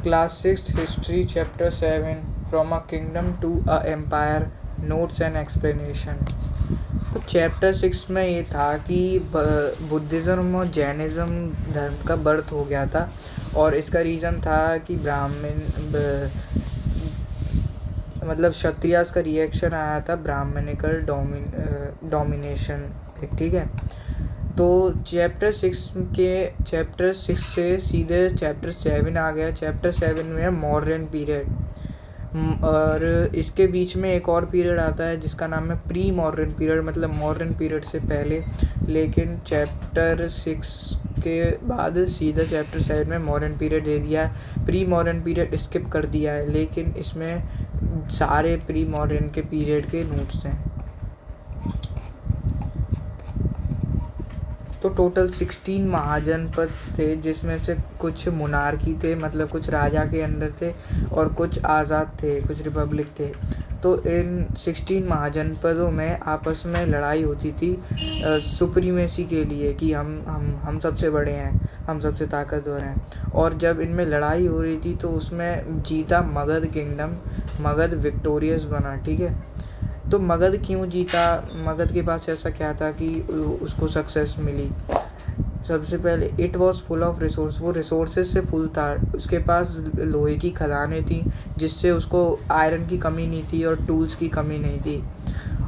Class 6 History Chapter 7 From a Kingdom to a Empire Notes and Explanation। तो chapter 6 में ये था कि बुद्धिज़्म और जैनिज़्म धर्म का बर्थ हो गया था और इसका रीज़न था कि मतलब क्षत्रियास का रिएक्शन आया था ब्राह्मणिकल डोमिनेशन पे। ठीक है, तो चैप्टर 6 से सीधे चैप्टर 7 आ गया। चैप्टर 7 में है मौर्यन पीरियड, और इसके बीच में एक और पीरियड आता है जिसका नाम है प्री मॉडर्न पीरियड, मतलब मॉडर्न पीरियड से पहले। लेकिन चैप्टर 6 के बाद सीधा चैप्टर 7 में मॉडर्न पीरियड दे दिया है। प्री मॉडर्न पीरियड स्किप कर दिया है, लेकिन इसमें सारे प्री मॉडर्न के पीरियड के नोट्स हैं। तो टोटल 16 महाजनपद थे, जिसमें से कुछ मोनार्की थे, मतलब कुछ राजा के अंडर थे, और कुछ आज़ाद थे, कुछ रिपब्लिक थे। तो इन 16 महाजनपदों में आपस में लड़ाई होती थी सुप्रीमेसी के लिए कि हम सबसे बड़े हैं, हम सबसे ताकतवर हैं। और जब इनमें लड़ाई हो रही थी तो उसमें जीता मगध किंगडम। मगध विक्टोरियस बना। ठीक है, तो मगध क्यों जीता? मगध के पास ऐसा क्या था कि उसको सक्सेस मिली? सबसे पहले it was full of resource, वो रिसोर्सेज से फुल था। उसके पास लोहे की खदानें थी, जिससे उसको आयरन की कमी नहीं थी और टूल्स की कमी नहीं थी।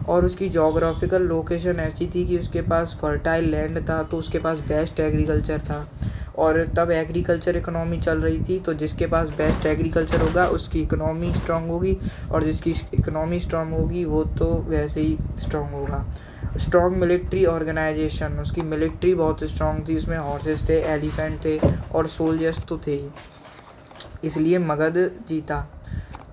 और उसकी जोग्राफिकल लोकेशन ऐसी थी कि उसके पास फर्टाइल लैंड था, तो उसके पास बेस्ट एग्रीकल्चर था। और तब एग्रीकल्चर इकोनॉमी चल रही थी, तो जिसके पास बेस्ट एग्रीकल्चर होगा उसकी इकोनॉमी स्ट्रांग होगी, और जिसकी इकोनॉमी स्ट्रांग होगी वो तो वैसे ही स्ट्रांग होगा। स्ट्रॉन्ग मिलिट्री ऑर्गेनाइजेशन, उसकी मिलिट्री बहुत स्ट्रांग थी, उसमें हॉर्सेस थे, एलिफेंट थे और सोल्जर्स तो थे ही, इसलिए मगध जीता।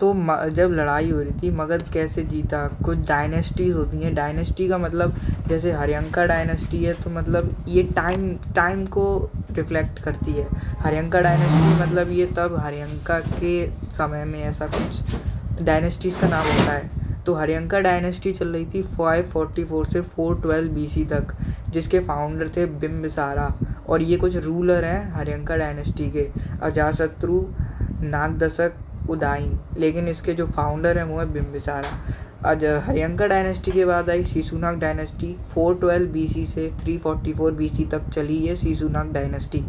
तो जब लड़ाई हो रही थी, मगध कैसे जीता? कुछ डायनेस्टीज होती हैं। डायनेस्टी का मतलब जैसे हरियंका डायनेस्टी है, तो मतलब ये टाइम को रिफ्लेक्ट करती है। हरियंका डायनेस्टी मतलब ये तब हरियंका के समय में ऐसा कुछ डायनेस्टीज का नाम होता है। तो हरियंका डायनेस्टी चल रही थी 544 से 412 BC तक, जिसके फाउंडर थे बिम्बिसारा। और ये कुछ रूलर हैं हरियंका डायनेस्टी के, अजातशत्रु, नागदशक, उदाइन। लेकिन इसके जो फाउंडर हैं वो है बिम्बिसारा। आज हरियंका डायनेस्टी के बाद आई शिशुनाग डायनेस्टी। 412 BC से 344 BC तक चली है शिशुनाग डायनेस्टी।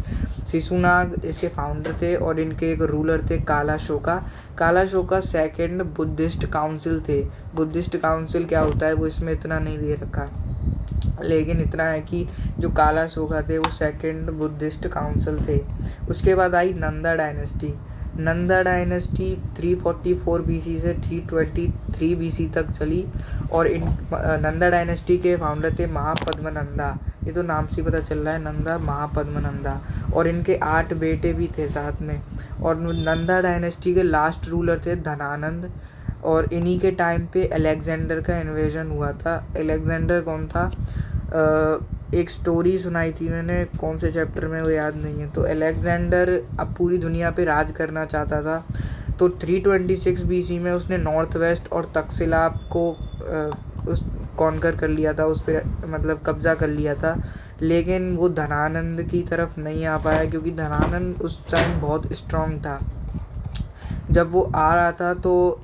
शिशुनाग इसके फाउंडर थे और इनके एक रूलर थे कालाशोका। कालाशोका सेकंड बुद्धिस्ट काउंसिल थे। बुद्धिस्ट काउंसिल क्या होता है वो इसमें इतना नहीं दे रखा, लेकिन इतना है कि जो कालाशोका थे वो सेकंड बुद्धिस्ट काउंसिल थे। उसके बाद आई Nanda dynasty. Nanda dynasty 344 BC से 323 BC तक चली, और इन नंदा डायनेस्टी के फाउंडर थे महापद्मनंदा। ये तो नाम से पता चल रहा है, नंदा महापद्मनंदा। और इनके 8 बेटे भी थे साथ में। और नंदा डायनेस्टी के लास्ट रूलर थे धनानंद, और इन्हीं के टाइम पे अलेक्जेंडर का इन्वेजन हुआ था। अलेक्जेंडर कौन था? एक स्टोरी सुनाई थी मैंने, कौन से चैप्टर में वो याद नहीं है। तो अलेक्जेंडर अब पूरी दुनिया पे राज करना चाहता था। तो 326 BC में उसने नॉर्थ वेस्ट और तक्षशिला को उस कॉन्कर कर लिया था, उस पर मतलब कब्जा कर लिया था। लेकिन वो धनानंद की तरफ नहीं आ पाया, क्योंकि धनानंद उस टाइम बहुत स्ट्रांग था। जब वो आ रहा था तो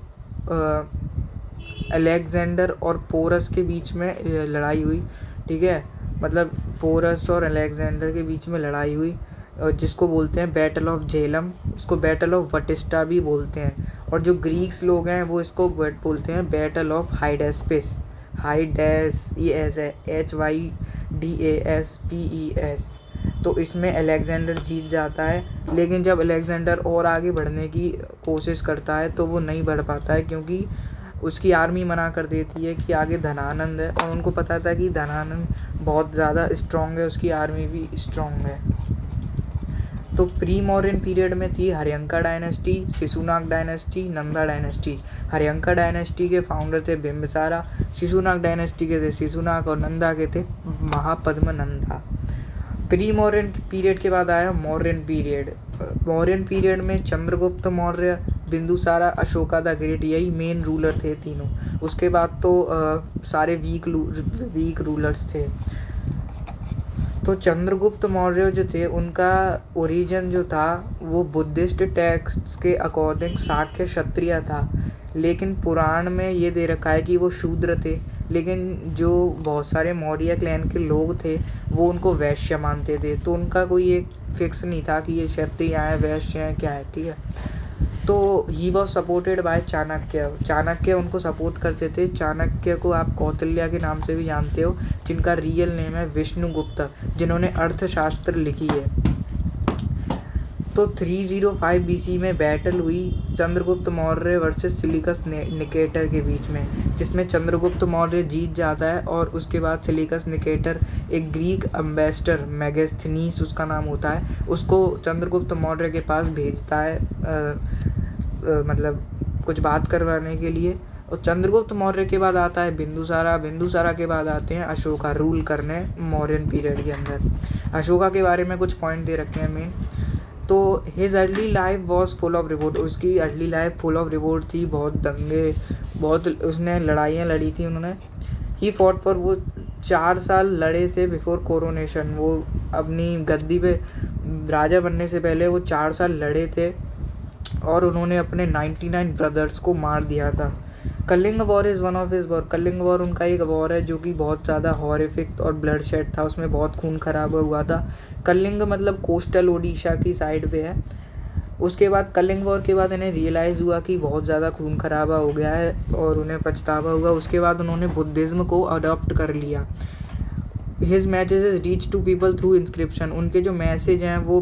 अलेक्जेंडर और पोरस के बीच में लड़ाई हुई। ठीक है, मतलब पोरस और अलेक्जेंडर के बीच में लड़ाई हुई, जिसको बोलते हैं बैटल ऑफ झेलम। इसको बैटल ऑफ वटिस्टा भी बोलते हैं। और जो ग्रीक्स लोग हैं वो इसको बोलते हैं बैटल ऑफ हाइडेस्पिस। HYDASPES। तो इसमें अलेक्जेंडर जीत जाता है। लेकिन जब अलेक्जेंडर और आगे बढ़ने की कोशिश करता है तो वो नहीं बढ़ पाता है, क्योंकि उसकी आर्मी मना कर देती है कि आगे धनानंद है, और उनको पता था कि धनानंद बहुत ज़्यादा स्ट्रॉन्ग है, उसकी आर्मी भी स्ट्रॉन्ग है। तो प्री मॉडर्न पीरियड में थी Haryanka dynasty, Shishunaga dynasty, Nanda dynasty. Haryanka dynasty के फाउंडर थे बिम्बिसारा, शिशुनाग डायनेस्टी के थे शिशुनाग, और नंदा के थे महापद्मनंदा। प्री मौर्यन पीरियड के बाद आया मौर्यन पीरियड। मौर्यन पीरियड में चंद्रगुप्त मौर्य, बिंदुसारा, अशोका द ग्रेट, यही मेन रूलर थे तीनों। उसके बाद तो सारे वीक रूलर्स थे। तो चंद्रगुप्त मौर्य जो थे उनका ओरिजिन जो था वो बुद्धिस्ट टेक्स्ट के अकॉर्डिंग शाक्य क्षत्रिय था, लेकिन पुराण में ये दे रखा है कि वो शूद्र थे। लेकिन जो बहुत सारे मौर्य क्लैन के लोग थे वो उनको वैश्य मानते थे, तो उनका कोई एक फिक्स नहीं था कि ये क्षत्रिय हैं वैश्य हैं क्या है, ठीक है। तो he was supported by Chanakya. Chanakya उनको सपोर्ट करते थे। चाणक्य को आप कौटिल्य के नाम से भी जानते हो, जिनका रियल नेम है विष्णुगुप्त, जिन्होंने अर्थशास्त्र लिखी है। तो 305 BC में बैटल हुई Chandragupta Maurya versus silicus Nicator के बीच में, जिसमें चंद्रगुप्त मौर्य जीत जाता है और उसके बाद सिलिकस निकेटर एक ग्रीक एम्बेसडर मेगास्थनीस उसका नाम होता है, उसको चंद्रगुप्त मौर्य के पास भेजता है मतलब कुछ बात करवाने के लिए। और चंद्रगुप्त मौर्य के बाद आता है बिंदुसारा। बिंदुसारा के बाद आते हैं अशोका रूल करने मौर्यन पीरियड के अंदर। अशोका के बारे में कुछ पॉइंट दे रखे हैं मेन। तो his early life was full of revolt. उसकी early life full of revolt थी, बहुत दंगे, बहुत उसने लड़ाइयाँ लड़ी थी उन्होंने। ही फॉट फॉर, वो 4 साल लड़े थे बिफोर कोरोनेशन। वो अपनी गद्दी पे राजा बनने से पहले वो 4 साल लड़े थे और उन्होंने अपने 99 ब्रदर्स को मार दिया था। Kalinga war is one of his war. Kalinga war उनका एक वॉर है जो कि बहुत ज़्यादा हॉरिफिक और ब्लड शेड था, उसमें बहुत खून खराब हुआ था। कलिंग मतलब कोस्टल ओडिशा की साइड पे है। उसके बाद कलिंग वॉर के बाद इन्हें रियलाइज़ हुआ कि बहुत ज़्यादा खून खराबा हो गया है और उन्हें पछतावा हुआ। उसके बाद उन्होंने बुद्धिज़्म को अडॉप्ट कर लिया। His messages reach to people through inscription. उनके जो मैसेज हैं वो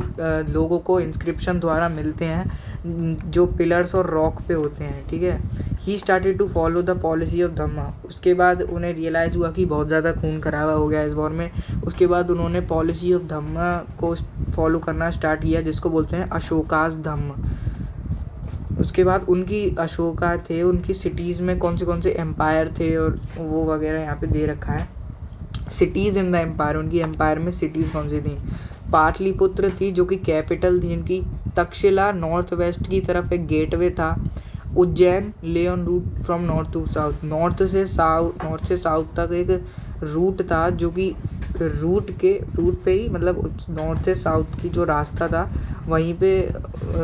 लोगों को इंस्क्रिप्शन द्वारा मिलते हैं जो पिलर्स और रॉक पे होते हैं, ठीक है। He started to follow the policy of Dhamma. उसके बाद उन्हें रियलाइज़ हुआ कि बहुत ज़्यादा खून खराबा हो गया इस वॉर में। उसके बाद उन्होंने पॉलिसी ऑफ धम्मा को फॉलो करना स्टार्ट किया, जिसको बोलते हैं अशोकास धम्म। उसके बाद उनकी अशोका थे, उनकी सिटीज़ में कौन से एम्पायर थे और वो वगैरह यहाँ पे दे रखा है। सिटीज़ इन द एम्पायर, उनकी एम्पायर में सिटीज़ कौन सी थी। पाटलिपुत्र थी जो कि कैपिटल थी इनकी। तक्षशिला नॉर्थ वेस्ट की तरफ एक गेटवे था। Ujjain lay on route from north to south. North से साउथ तक एक रूट था जो कि रूट पे ही मतलब नॉर्थ से साउथ की जो रास्ता था वहीं पे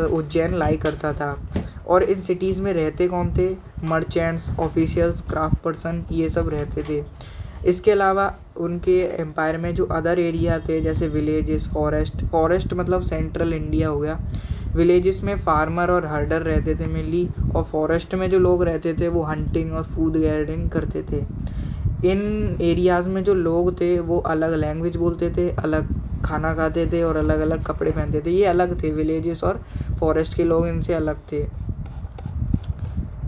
उज्जैन लाई करता था। और इन सिटीज़ में रहते कौन थे, मर्चेंट्स, ऑफिशियल्स, क्राफ्ट पर्सन, ये सब रहते थे। इसके अलावा उनके एम्पायर में जो अदर एरिया थे जैसे विलेजेस, फॉरेस्ट मतलब सेंट्रल इंडिया हो गया। विलेजेस में फार्मर और हर्डर रहते थे मेनली, और फॉरेस्ट में जो लोग रहते थे वो हंटिंग और फूड गैदरिंग करते थे। इन एरियाज़ में जो लोग थे वो अलग लैंग्वेज बोलते थे, अलग खाना खाते थे और अलग अलग कपड़े पहनते थे। ये अलग थे, विलेजेस और फॉरेस्ट के लोग इनसे अलग थे।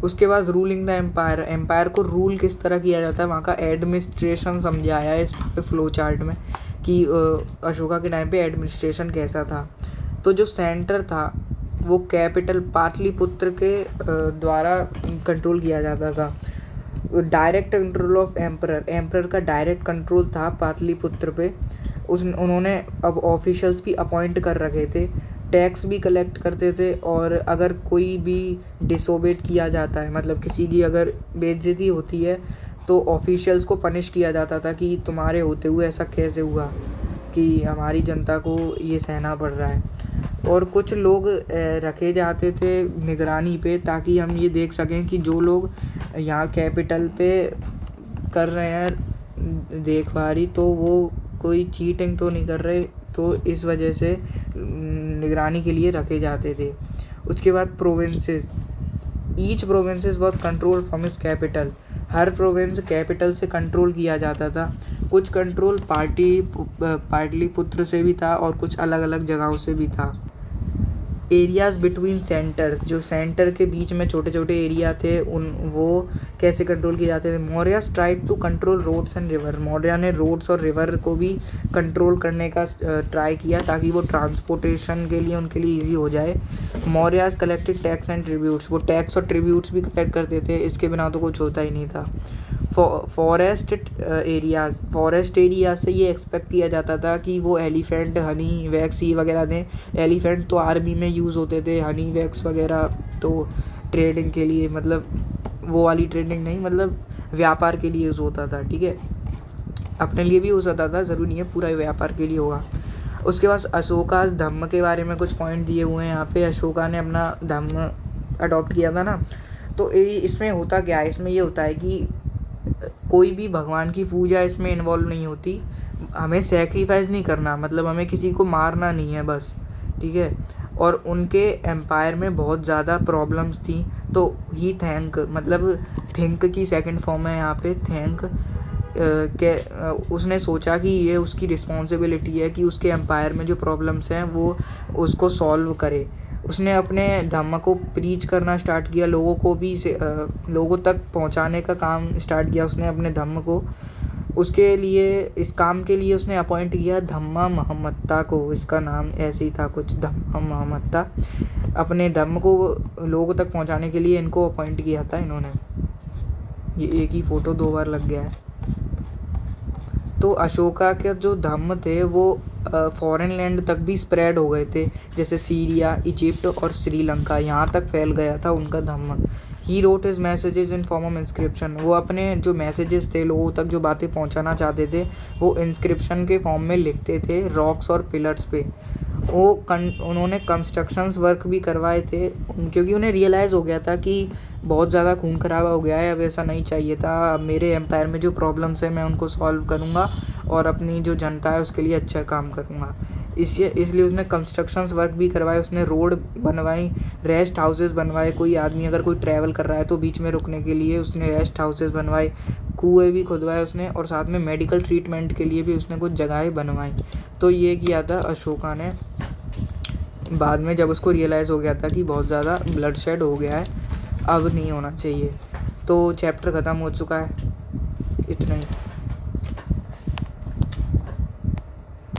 उसके बाद रूलिंग द एम्पायर। एम्पायर को रूल किस तरह किया जाता है, वहाँ का एडमिनिस्ट्रेशन समझाया है इस फ्लो चार्ट में कि अशोका के टाइम पे एडमिनिस्ट्रेशन कैसा था। तो जो सेंटर था वो कैपिटल पाटलिपुत्र के द्वारा कंट्रोल किया जाता था। डायरेक्ट कंट्रोल ऑफ एम्परर का डायरेक्ट कंट्रोल था पाटलिपुत्र पे। उन्होंने अब ऑफिशियल्स भी अपॉइंट कर रखे थे, टैक्स भी कलेक्ट करते थे, और अगर कोई भी डिसोबेट किया जाता है मतलब किसी की अगर बेइज्जती होती है तो ऑफिशियल्स को पनिश किया जाता था कि तुम्हारे होते हुए ऐसा कैसे हुआ कि हमारी जनता को ये सहना पड़ रहा है। और कुछ लोग रखे जाते थे निगरानी पे ताकि हम ये देख सकें कि जो लोग यहाँ कैपिटल पे कर रहे हैं देखभारी तो वो कोई चीटिंग तो नहीं कर रहे, तो इस वजह से निगरानी के लिए रखे जाते थे। उसके बाद provinces. Each provinces was control from is capital. Her province capital से कंट्रोल किया जाता था। कुछ कंट्रोल पाटलिपुत्र से भी था और कुछ अलग अलग जगहों से भी था। एरियाज़ बिटवीन सेंटर्स, जो सेंटर के बीच में छोटे छोटे एरिया थे वो कैसे कंट्रोल किए जाते थे। Maurya tried to control roads and river. Maurya ने रोड्स और रिवर को भी कंट्रोल करने का ट्राई किया ताकि वो ट्रांसपोर्टेशन के लिए उनके लिए ईजी हो जाए। Mauryas collected tax and tributes. वो टैक्स और ट्रिब्यूट्स भी कलेक्ट करते थे, इसके बिना तो कुछ होता ही नहीं था। फॉरेस्ट एरिया से ये एक्सपेक्ट किया जाता था कि वो एलिफेंट, हनी, वैक्स ये वगैरह दें। एलिफेंट तो आर्मी में यूज़ होते थे, हनी वैक्स वगैरह तो ट्रेडिंग के लिए, मतलब वो वाली ट्रेडिंग नहीं, मतलब व्यापार के लिए यूज़ होता था, ठीक है। अपने लिए भी हो सकता था, ज़रूरी नहीं है पूरा व्यापार के लिए होगा। उसके बाद अशोकास धम्म के बारे में कुछ पॉइंट दिए हुए हैं यहाँ पे। अशोका ने अपना धम्म अडॉप्ट किया था ना, तो इसमें होता क्या है, इसमें ये होता है कि कोई भी भगवान की पूजा इसमें इन्वॉल्व नहीं होती, हमें सेक्रीफाइस नहीं करना, मतलब हमें किसी को मारना नहीं है बस, ठीक है। और उनके एम्पायर में बहुत ज़्यादा प्रॉब्लम्स थी, तो ही थैंक, मतलब थिंक की सेकंड फॉर्म है यहाँ पे थैंक के उसने सोचा कि ये उसकी रिस्पॉन्सिबिलिटी है कि उसके एम्पायर में जो प्रॉब्लम्स हैं वो उसको सॉल्व करे। उसने अपने धम्म को प्रीच करना स्टार्ट किया, लोगों को भी लोगों तक पहुंचाने का काम स्टार्ट किया उसने अपने धम्म को। उसके लिए, इस काम के लिए उसने अपॉइंट किया धम्मा महमत्ता को, इसका नाम ऐसे ही था कुछ, धम्मा महमत्ता। अपने धम्म को लोगों तक पहुंचाने के लिए इनको अपॉइंट किया था इन्होंने। ये एक ही फ़ोटो 2 बार लग गया है। तो अशोका के जो धम्म थे वो फॉरेन लैंड तक भी स्प्रेड हो गए थे, जैसे सीरिया, इजिप्ट और श्रीलंका, यहाँ तक फैल गया था उनका Dhamma. He wrote his messages in form of inscription, वो अपने जो मैसेजेस थे लोगों तक जो बातें पहुँचाना चाहते थे वो इंस्क्रिप्शन के फॉर्म में लिखते थे रॉक्स और पिलर्स पे। उन्होंने कंस्ट्रक्शंस वर्क भी करवाए थे क्योंकि उन्हें रियलाइज़ हो गया था कि बहुत ज़्यादा खून खराबा हो गया है, अब ऐसा नहीं चाहिए था। अब मेरे एम्पायर में जो प्रॉब्लम्स है मैं उनको सॉल्व करूँगा और अपनी जो जनता है उसके लिए अच्छा काम करूँगा। इसलिए उसने कंस्ट्रक्शंस वर्क भी करवाए, उसने रोड बनवाई, रेस्ट हाउसेस बनवाए, कोई आदमी अगर कोई ट्रैवल कर रहा है तो बीच में रुकने के लिए उसने रेस्ट हाउसेस बनवाए, कुएँ भी खुदवाए उसने, और साथ में मेडिकल ट्रीटमेंट के लिए भी उसने कुछ जगहें बनवाई। तो ये किया था अशोका ने। बाद में जब उसको रियलाइज़ हो गया था कि बहुत ज़्यादा ब्लड शेड हो गया है, अब नहीं होना चाहिए, तो चैप्टर ख़त्म हो चुका है। इतना ही।